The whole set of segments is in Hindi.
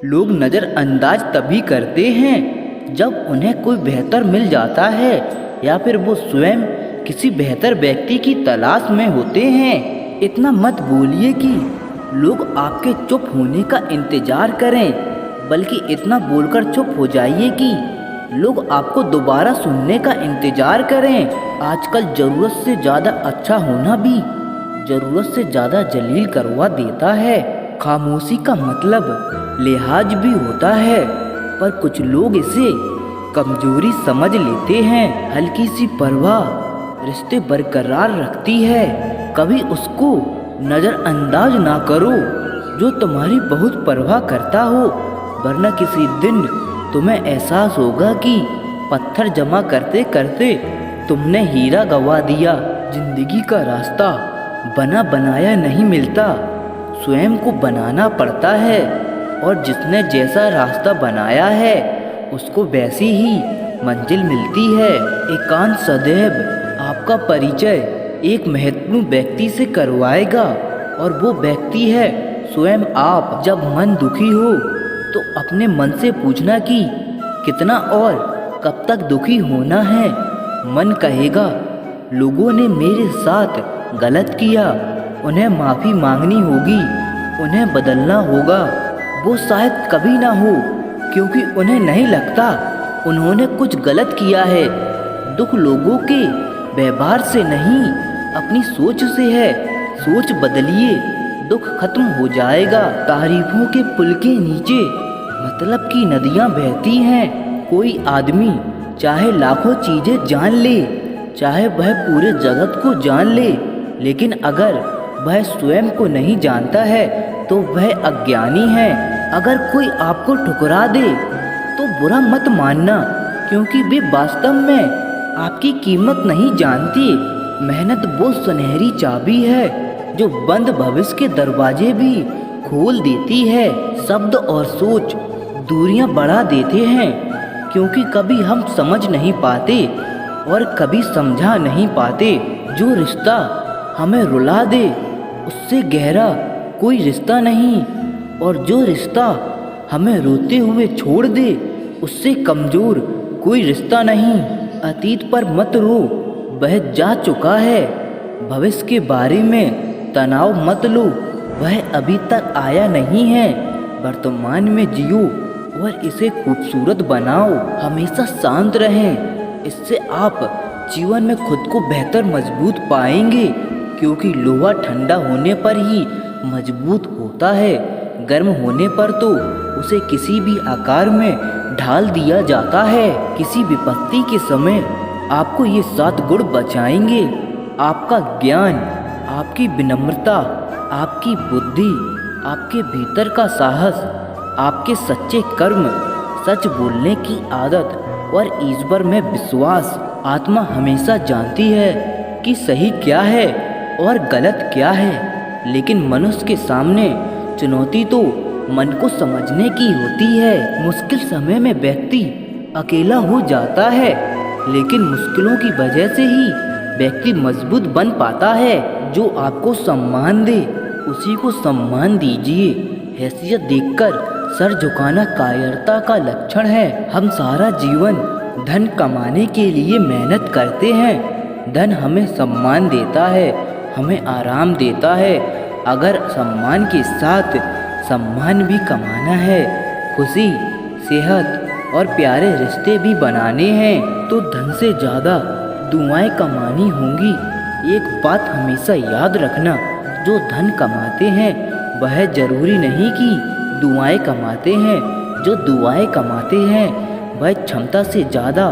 लोग नज़रअंदाज तभी करते हैं जब उन्हें कोई बेहतर मिल जाता है या फिर वो स्वयं किसी बेहतर व्यक्ति की तलाश में होते हैं। इतना मत बोलिए कि लोग आपके चुप होने का इंतज़ार करें, बल्कि इतना बोलकर चुप हो जाइए कि लोग आपको दोबारा सुनने का इंतज़ार करें। आजकल ज़रूरत से ज़्यादा अच्छा होना भी ज़रूरत से ज़्यादा जलील करवा देता है। खामोशी का मतलब लिहाज भी होता है, पर कुछ लोग इसे कमजोरी समझ लेते हैं। हल्की सी परवाह रिश्ते बरकरार रखती है। कभी उसको नज़रअंदाज ना करो जो तुम्हारी बहुत परवाह करता हो, वरना किसी दिन तुम्हें एहसास होगा कि पत्थर जमा करते करते तुमने हीरा गंवा दिया। जिंदगी का रास्ता बना बनाया नहीं मिलता, स्वयं को बनाना पड़ता है, और जिसने जैसा रास्ता बनाया है उसको वैसी ही मंजिल मिलती है। एकांत सदैव आपका परिचय एक महत्वपूर्ण व्यक्ति से करवाएगा, और वो व्यक्ति है स्वयं आप। जब मन दुखी हो तो अपने मन से पूछना कि कितना और कब तक दुखी होना है। मन कहेगा लोगों ने मेरे साथ गलत किया, उन्हें माफ़ी मांगनी होगी, उन्हें बदलना होगा। वो शायद कभी ना हो, क्योंकि उन्हें नहीं लगता उन्होंने कुछ गलत किया है। दुख लोगों के व्यवहार से नहीं, अपनी सोच से है। सोच बदलिए, दुख खत्म हो जाएगा। तारीफों के पुल के नीचे मतलब की नदियाँ बहती हैं। कोई आदमी चाहे लाखों चीज़ें जान ले, चाहे वह पूरे जगत को जान ले, लेकिन अगर वह स्वयं को नहीं जानता है तो वह अज्ञानी है। अगर कोई आपको ठुकरा दे तो बुरा मत मानना, क्योंकि वे वास्तव में आपकी कीमत नहीं जानती। मेहनत वो सुनहरी चाबी है जो बंद भविष्य के दरवाजे भी खोल देती है। शब्द और सोच दूरियां बढ़ा देते हैं, क्योंकि कभी हम समझ नहीं पाते और कभी समझा नहीं पाते। जो रिश्ता हमें रुला दे उससे गहरा कोई रिश्ता नहीं, और जो रिश्ता हमें रोते हुए छोड़ दे उससे कमज़ोर कोई रिश्ता नहीं। अतीत पर मत रो, वह जा चुका है। भविष्य के बारे में तनाव मत लो, वह अभी तक आया नहीं है। वर्तमान में जियो और इसे खूबसूरत बनाओ। हमेशा शांत रहें, इससे आप जीवन में खुद को बेहतर मजबूत पाएंगे, क्योंकि लोहा ठंडा होने पर ही मजबूत होता है। गर्म होने पर तो उसे किसी भी आकार में ढाल दिया जाता है। किसी विपत्ति के समय आपको ये 7 गुण बचाएंगे: आपका ज्ञान, आपकी विनम्रता, आपकी बुद्धि, आपके भीतर का साहस, आपके सच्चे कर्म, सच बोलने की आदत और ईश्वर में विश्वास। आत्मा हमेशा जानती है कि सही क्या है और गलत क्या है, लेकिन मनुष्य के सामने चुनौती तो मन को समझने की होती है। मुश्किल समय में व्यक्ति अकेला हो जाता है, लेकिन मुश्किलों की वजह से ही व्यक्ति मजबूत बन पाता है। जो आपको सम्मान दे उसी को सम्मान दीजिए। हैसियत देखकर सर झुकाना कायरता का लक्षण है। हम सारा जीवन धन कमाने के लिए मेहनत करते हैं। धन हमें सम्मान देता है, हमें आराम देता है। अगर सम्मान के साथ सम्मान भी कमाना है, खुशी, सेहत और प्यारे रिश्ते भी बनाने हैं, तो धन से ज़्यादा दुआएं कमानी होंगी। एक बात हमेशा याद रखना, जो धन कमाते हैं वह ज़रूरी नहीं कि दुआएं कमाते हैं। जो दुआएं कमाते हैं वह क्षमता से ज़्यादा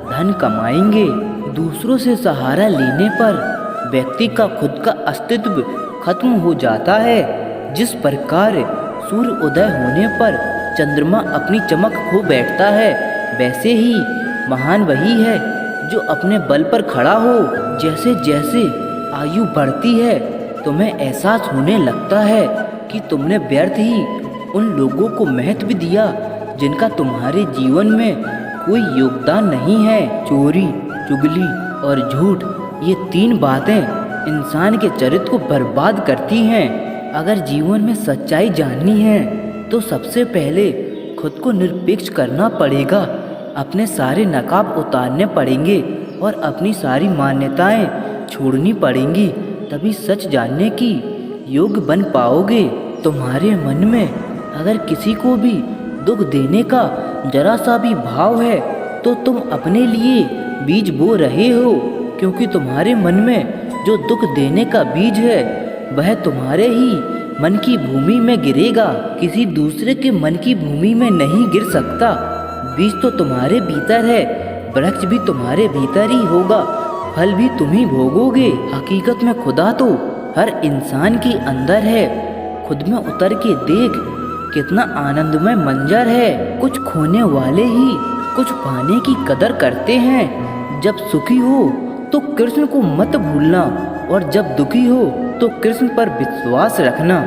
धन कमाएंगे। दूसरों से सहारा लेने पर व्यक्ति का खुद का अस्तित्व खत्म हो जाता है। जिस प्रकार सूर्य उदय होने पर चंद्रमा अपनी चमक खो बैठता है, वैसे ही महान वही है जो अपने बल पर खड़ा हो। जैसे जैसे आयु बढ़ती है तुम्हें एहसास होने लगता है कि तुमने व्यर्थ ही उन लोगों को महत्व दिया जिनका तुम्हारे जीवन में कोई योगदान नहीं है। चोरी, चुगली और झूठ, ये 3 बातें इंसान के चरित्र को बर्बाद करती हैं। अगर जीवन में सच्चाई जाननी है तो सबसे पहले खुद को निरपेक्ष करना पड़ेगा। अपने सारे नकाब उतारने पड़ेंगे और अपनी सारी मान्यताएं छोड़नी पड़ेंगी, तभी सच जानने की योग्य बन पाओगे। तुम्हारे मन में अगर किसी को भी दुख देने का जरा सा भी भाव है तो तुम अपने लिए बीज बो रहे हो, क्योंकि तुम्हारे मन में जो दुख देने का बीज है वह तुम्हारे ही मन की भूमि में गिरेगा, किसी दूसरे के मन की भूमि में नहीं गिर सकता। बीज तो तुम्हारे भीतर है, वृक्ष भी तुम्हारे भीतर ही होगा, फल भी तुम ही भोगोगे। हकीकत में खुदा तो हर इंसान के अंदर है। खुद में उतर के देख कितना आनंदमय मंजर है। कुछ खोने वाले ही कुछ पाने की कदर करते हैं। जब सुखी हो तो कृष्ण को मत भूलना और जब दुखी हो तो कृष्ण पर विश्वास रखना।